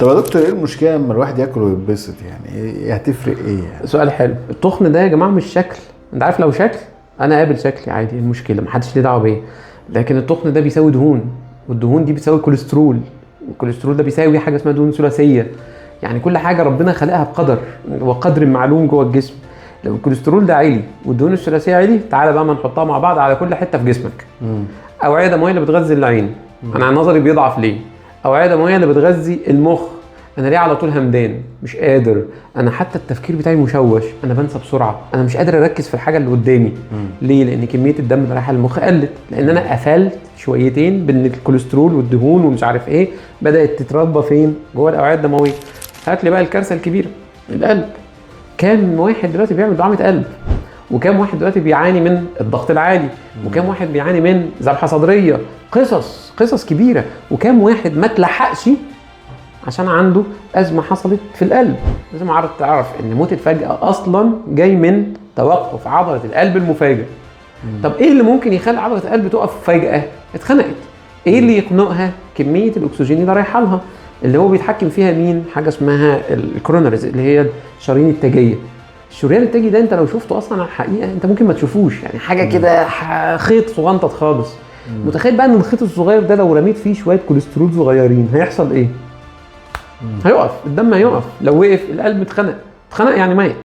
طب يا دكتور ايه المشكله لما الواحد ياكل ويتبسط؟ يعني ايه هتفرق ايه يعني؟ سؤال حلو. التخن ده يا جماعه مش شكل. انت عارف لو شكل انا قابل شكلي عادي، المشكله محدش ليه دعوه بيا. لكن التخن ده بيساوي دهون، والدهون دي بتساوي كوليسترول، والكوليسترول ده بيساوي حاجه اسمها دهون ثلاثيه. يعني كل حاجه ربنا خلقها بقدر وقدر معلوم جوه الجسم. لو الكوليسترول ده عالي والدهون الثلاثيه عالي، تعالى بقى ما نحطها مع بعض على كل حته في جسمك. اوعيه دمويه اللي بتغذي العين، انا نظري بيضعف ليه؟ اوعيه دمويه اللي بتغذي المخ، انا ليه على طول همدان مش قادر، انا حتى التفكير بتاعي مشوش، انا بنسى بسرعه، انا مش قادر اركز في الحاجه اللي قدامي. ليه؟ لان كميه الدم اللي رايحه للمخ قلت، لان انا قفلت شويتين بين الكوليسترول والدهون ومش عارف ايه، بدات تتربى فين؟ جوه الاوعيه الدمويه. هات لي بقى الكارثه الكبيره، القلب. كام واحد دلوقتي بيعمل دعامه قلب؟ وكام واحد دلوقتي بيعاني من الضغط العالي؟ وكام واحد بيعاني من ذبحه صدريه؟ قصص كبيره. وكام واحد ما تلحقش عشان عنده أزمة حصلت في القلب. لازم تعرف إن موت الفجأة أصلا جاي من توقف عضلة القلب المفاجئ. طب إيه اللي ممكن يخلي عضلة القلب تقف فجأة؟ اتخنقت. إيه اللي يخنقها؟ كمية الأكسجين اللي رايحة لها، اللي هو بيتحكم فيها مين؟ حاجة اسمها الكرونرز، اللي هي الشرايين التاجية. الشريان التاجي ده انت لو شفته اصلا على الحقيقة انت ممكن ما تشوفوش، يعني حاجة كده خيط صغنطط خالص. متخيل بقى ان الخيط الصغير ده لو رميت فيه شوية كوليسترول صغيرين هيحصل ايه؟ هيقف الدم، هيقف. لو وقف القلب اتخنق يعني ميت.